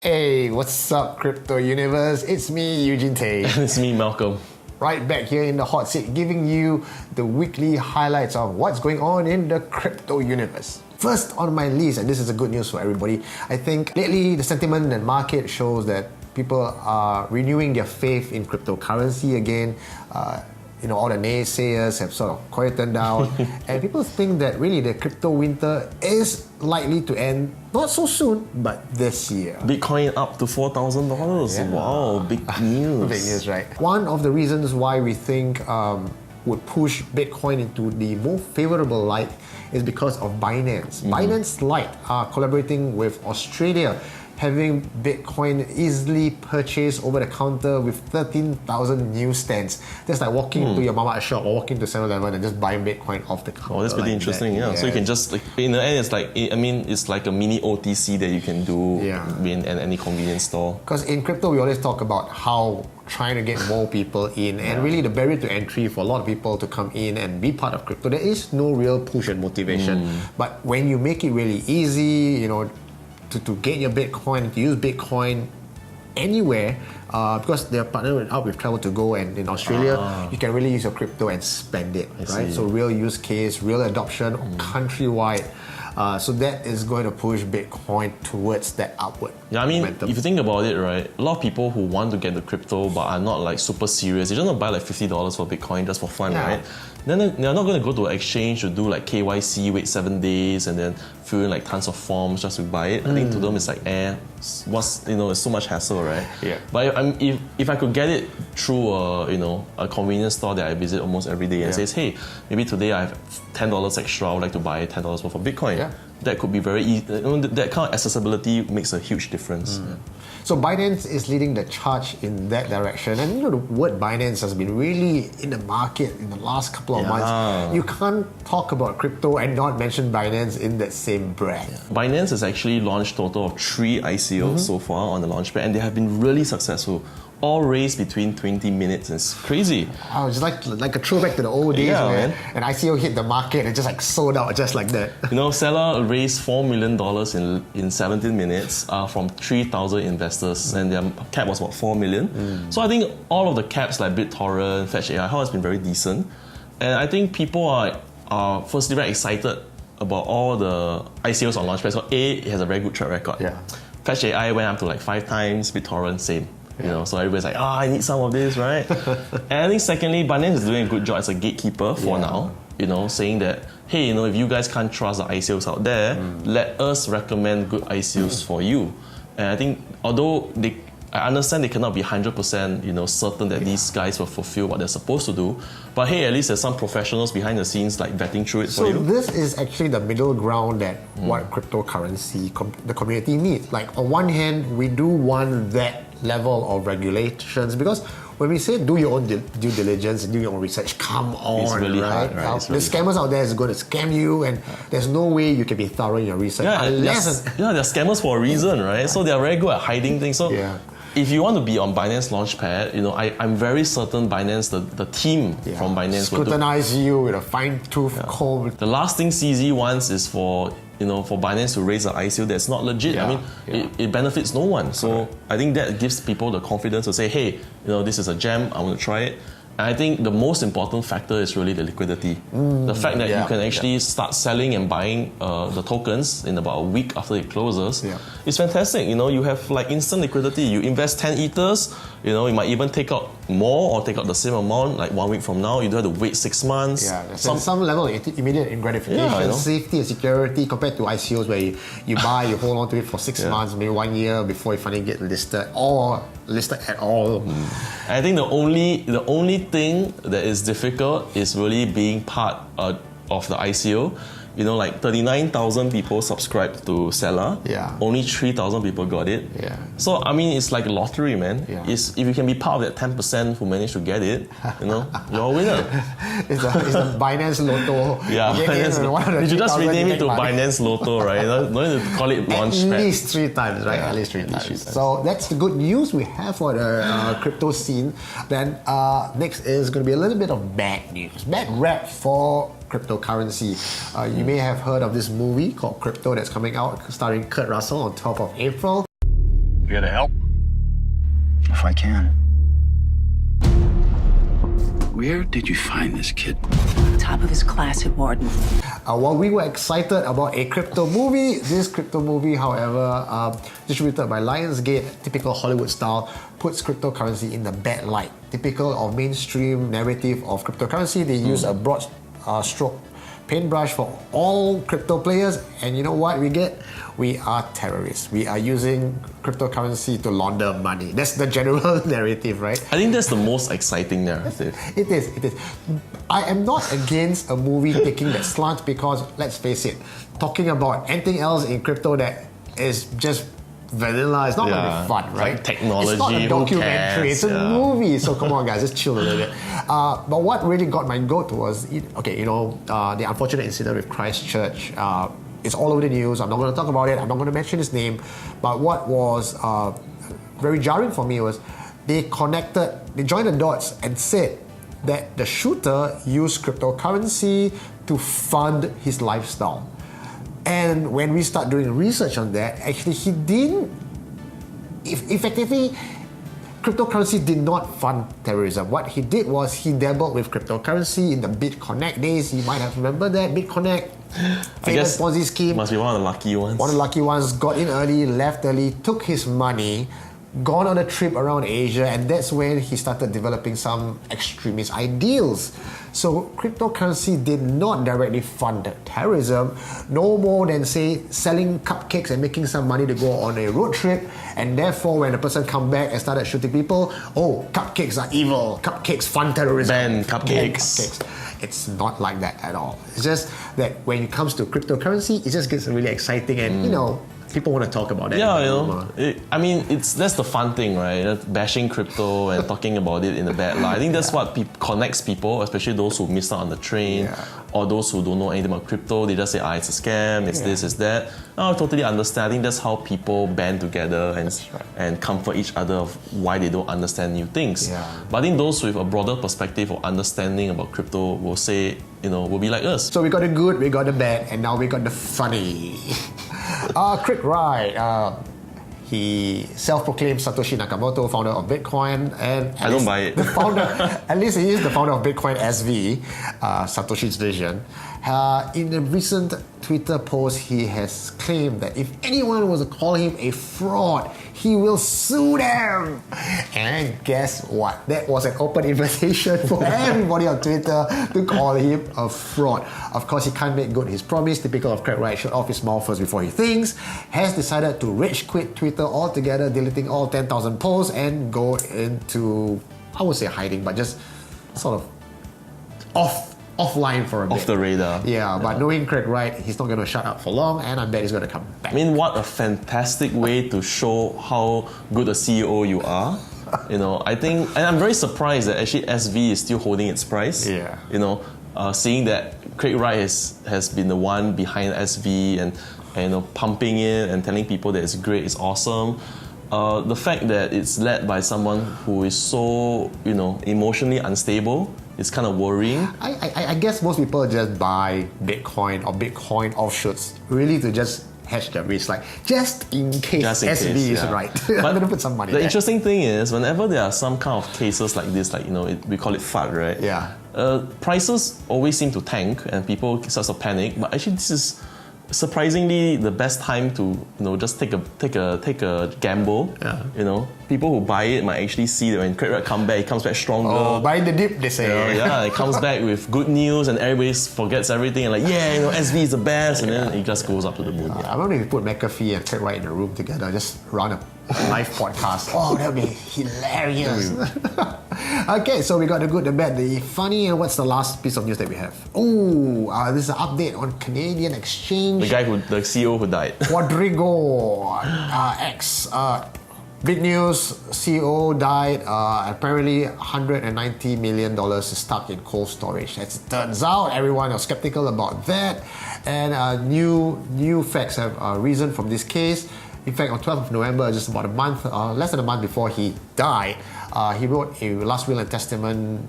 Hey, what's up, crypto universe? It's me, Eugene Tay. It's me, Malcolm. Right back here in the hot seat, giving you the weekly highlights of what's going on in the crypto universe. First on my list, and this is a good news for everybody, I think lately the sentiment and market shows that people are renewing their faith in cryptocurrency again. All the naysayers have sort of quieted down, and people think that really the crypto winter is likely to end not so soon, but this year. Bitcoin up to $4,000. Yeah. Wow, big news. Big news, right? One of the reasons why we think would push Bitcoin into the more favorable light is because of Binance. Binance Lite are collaborating with Australia, having Bitcoin easily purchased over the counter with 13,000 new stands. That's like walking to your mama shop or walking to 7-Eleven and just buying Bitcoin off the counter. Oh, that's pretty interesting. That. Yeah. So you can just in the end, it's like a mini OTC that you can do in any convenience store. Because in crypto, we always talk about how trying to get more people in, and really the barrier to entry for a lot of people to come in and be part of crypto, there is no real push and motivation. But when you make it really easy, to get your Bitcoin, to use Bitcoin anywhere, because they're partnered up with Travel to Go, and in Australia, you can really use your crypto and spend it, right? So real use case, real adoption, countrywide. So that is going to push Bitcoin towards that upward momentum. If you think about it, right, a lot of people who want to get the crypto but are not like super serious, they just want to buy like $50 for Bitcoin just for fun, right? Then they're not going to go to an exchange to do like KYC, wait 7 days, and then fill in like tons of forms just to buy it. I think to them it's like, it's so much hassle, right? Yeah. But if I could get it through a convenience store that I visit almost every day and says, hey, maybe today I have $10 extra, I would like to buy $10 worth of Bitcoin. Yeah. That could be very easy. That kind of accessibility makes a huge difference. So Binance is leading the charge in that direction, and the word Binance has been really in the market in the last couple of months. You can't talk about crypto and not mention Binance in that same breath. Binance has actually launched a total of 3 ICOs so far on the launchpad, and they have been really successful. All raised between 20 minutes. It's crazy. Oh, just like a throwback to the old days where an ICO hit the market and just like sold out just like that. Seller raised $4 million in 17 minutes from 3,000 investors, and their cap was about $4 million. So I think all of the caps like BitTorrent, Fetch AI, has been very decent. And I think people are firstly very excited about all the ICOs on Launchpad. So it has a very good track record. Fetch AI went up to like 5 times, BitTorrent same. So everybody's like, I need some of this, right? And I think secondly, Binance is doing a good job as a gatekeeper for now, saying that, hey, if you guys can't trust the ICOs out there, let us recommend good ICOs for you. And I think although I understand they cannot be 100% certain that these guys will fulfill what they're supposed to do, but hey, at least there's some professionals behind the scenes like vetting through it for you. So this is actually the middle ground that what cryptocurrency, the community needs. Like on one hand, we do want that level of regulations, because when we say do your own due diligence and do your own research, come on, it's really right? hard, The scammers out there is going to scam you, and there's no way you can be thorough in your research they're scammers for a reason, right? So they're very good at hiding things. So if you want to be on Binance Launchpad, I'm very certain Binance, the team from Binance will scrutinize you with a fine-tooth comb. The last thing CZ wants is for Binance to raise an ICO that's not legit. It benefits no one. So I think that gives people the confidence to say, hey, this is a gem, I want to try it. And I think the most important factor is really the liquidity. The fact that you can actually start selling and buying the tokens in about a week after it closes is fantastic. You have like instant liquidity. You invest 10 Ethers, you might even take out more or take out the same amount like 1 week from now. You don't have to wait 6 months. Some level of immediate gratification, safety and security compared to ICOs where you buy, you hold on to it for 6 months, maybe 1 year before you finally get listed or listed at all. I think the only thing that is difficult is really being part of the ICO. Like 39,000 people subscribed to Seller. Only 3,000 people got it. So it's like a lottery, man. If you can be part of that 10% who managed to get it, you're a winner. It's the Binance Lotto. You should just rename it to Binance Lotto, right? No need to call it Launchpad. At least 3 times, right? At least 3 times. So that's the good news we have for the crypto scene. Then next is going to be a little bit of bad news. Bad rap for cryptocurrency. You may have heard of this movie called Crypto that's coming out, starring Kurt Russell on 12th of April. Here to help? If I can. Where did you find this kid? Top of his class at Warden. While we were excited about a crypto movie, this crypto movie, however, distributed by Lionsgate, typical Hollywood style, puts cryptocurrency in the bad light. Typical of mainstream narrative of cryptocurrency, they use a broad stroke paintbrush for all crypto players, and you know what we get? We are terrorists. We are using cryptocurrency to launder money. That's the general narrative, right? I think that's the most exciting narrative. It is. I am not against a movie taking that slant because, let's face it, talking about anything else in crypto that is just vanilla, it's not going to be fun, right? Like technology, it's not a documentary, it's a yeah. movie. So come on, guys, just chill a little bit. But what really got my goat was, the unfortunate incident with Christchurch. It's all over the news. I'm not going to talk about it. I'm not going to mention his name. But what was very jarring for me was they joined the dots and said that the shooter used cryptocurrency to fund his lifestyle. And when we start doing research on that, actually he didn't. Effectively, cryptocurrency did not fund terrorism. What he did was he dabbled with cryptocurrency in the BitConnect days. You might have remembered that BitConnect, famous Ponzi scheme. Must be one of the lucky ones. One of the lucky ones, got in early, left early, took his money, gone on a trip around Asia, and that's when he started developing some extremist ideals. So cryptocurrency did not directly fund terrorism, no more than, say, selling cupcakes and making some money to go on a road trip, and therefore when a person come back and started shooting people, oh, cupcakes are evil, cupcakes fund terrorism. Ban cupcakes. Ban cupcakes. It's not like that at all. It's just that when it comes to cryptocurrency, it just gets really exciting and, people want to talk about that. Yeah, that's the fun thing, right? Bashing crypto and talking about it in a bad light. I think that's what connects people, especially those who missed out on the train or those who don't know anything about crypto. They just say, it's a scam, it's this, it's that. I totally understand. I think that's how people band together and comfort each other of why they don't understand new things. Yeah. But I think those with a broader perspective or understanding about crypto will say, will be like us. So we got the good, we got the bad, and now we got the funny. Craig Wright, he self-proclaimed Satoshi Nakamoto, founder of Bitcoin, and I don't buy it. At least he is the founder of Bitcoin SV, Satoshi's vision. In a recent Twitter post, he has claimed that if anyone was to call him a fraud, he will sue them. And guess what? That was an open invitation for everybody on Twitter to call him a fraud. Of course, he can't make good his promise. Typical of Craig Wright, shut off his mouth first before he thinks. Has decided to rage quit Twitter altogether, deleting all 10,000 posts and go into, I would say hiding, but just sort of offline for a bit. Off the radar. Yeah, but knowing Craig Wright, he's not going to shut up for long, and I bet he's going to come back. I mean, what a fantastic way to show how good a CEO you are. I think, and I'm very surprised that actually SV is still holding its price. Yeah. Seeing that Craig Wright has been the one behind SV and pumping it and telling people that it's great, it's awesome. The fact that it's led by someone who is so, emotionally unstable is kind of worrying. I guess most people just buy Bitcoin or Bitcoin offshoots really to just hedge their risk, like just in case SV is right. I'm going to put some money The there. interesting thing is, whenever there are some kind of cases like this, we call it FUD, right? Yeah. Prices always seem to tank and people start to panic, but actually this is surprisingly the best time to just take a gamble. Yeah. People who buy it might actually see that when Craig Wright comes back, he comes back stronger. Oh, buy the dip, they say. It comes back with good news and everybody forgets everything and SV is the best, and then it just goes up to the moon. I wonder if you put McAfee and Craig Wright in a room together, just run a live podcast. Oh, that would be hilarious. Okay, so we got the good, the bad, the funny, and what's the last piece of news that we have? This is an update on Canadian exchange. The CEO who died. Rodrigo X. Big news, CEO died. Apparently $190 million is stuck in cold storage. As it turns out, everyone was skeptical about that. And new facts have arisen from this case. In fact, on 12th of November, just about a month, less than a month before he died, he wrote a last will and testament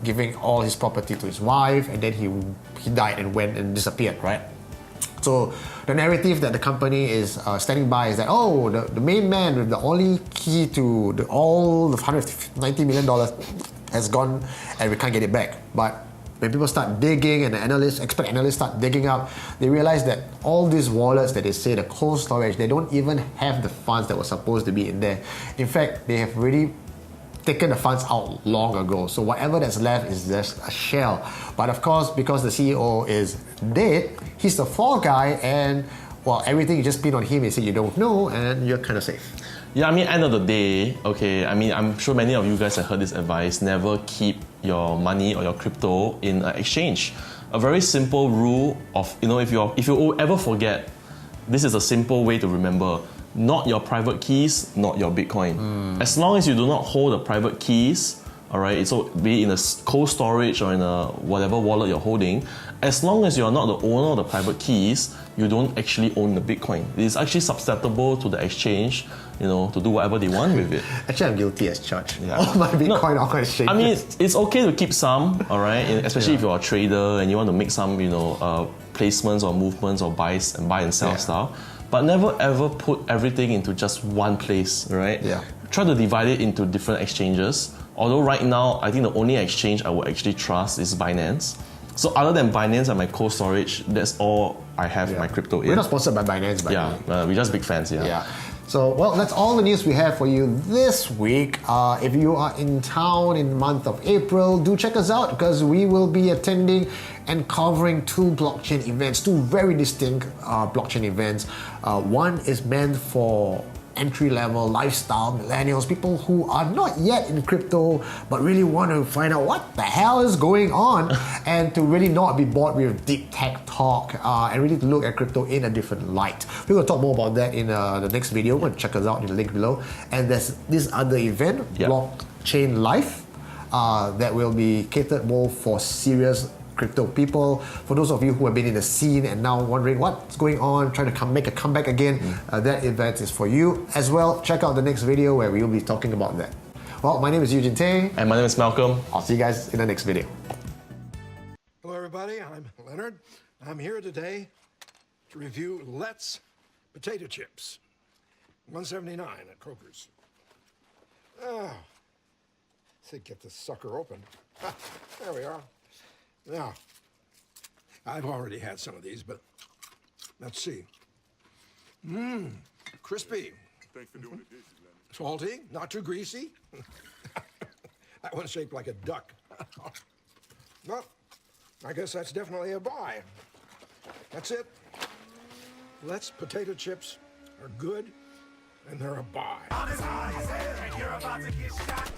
giving all his property to his wife, and then he died and went and disappeared, right? So the narrative that the company is standing by is that, oh, the main man with the only key to all the $190 million has gone and we can't get it back. But when people start digging and the expert analysts start digging up, they realize that all these wallets that they say, the cold storage, they don't even have the funds that were supposed to be in there. In fact, they have already taken the funds out long ago. So whatever that's left is just a shell. But of course, because the CEO is dead, he's the fall guy, and well, everything you just pin on him, you say you don't know, and you're kind of safe. Yeah, I mean, end of the day, okay, I mean, I'm sure many of you guys have heard this advice, never keep your money or your crypto in an exchange. A very simple rule of, if you ever forget, this is a simple way to remember. Not your private keys, not your Bitcoin. As long as you do not hold the private keys, all right, so be it in a cold storage or in a whatever wallet you're holding, as long as you're not the owner of the private keys, you don't actually own the Bitcoin. It's actually susceptible to the exchange, to do whatever they want with it. Actually, I'm guilty as charged. Yeah. All my Bitcoin are exchanges. I mean, it's okay to keep some, all right, especially if you're a trader and you want to make some, placements or movements or buy and sell stuff. But never ever put everything into just one place, right? Yeah. Try to divide it into different exchanges. Although right now, I think the only exchange I would actually trust is Binance. So other than Binance and my cold storage, that's all I have my crypto in. We're not sponsored by Binance, by the way. We're just big fans, Yeah. So, well, that's all the news we have for you this week. If you are in town in the month of April, do check us out because we will be attending and covering two blockchain events, two very distinct blockchain events. One is meant for entry-level lifestyle millennials, people who are not yet in crypto but really want to find out what the hell is going on and to really not be bored with deep tech talk and really to look at crypto in a different light. We're going to talk more about that in the next video. Go and check us out in the link below. And there's this other event, Blockchain Life, that will be catered more for serious crypto people. For those of you who have been in the scene and now wondering what's going on, trying to make a comeback again, that event is for you as well. Check out the next video where we will be talking about that. Well, my name is Eugene Tay. And my name is Malcolm. I'll see you guys in the next video. Hello everybody, I'm Leonard. I'm here today to review Let's potato chips. $1.79 at Kroger's. Let's get this sucker open. There we are. Now, I've already had some of these, but let's see. Crispy. Thanks for doing the dishes, Leonard. Salty, not too greasy. That one's shaped like a duck. Well, I guess that's definitely a buy. That's it. Let's potato chips are good, and they're a buy. On his high as hell, and you're about to get shot.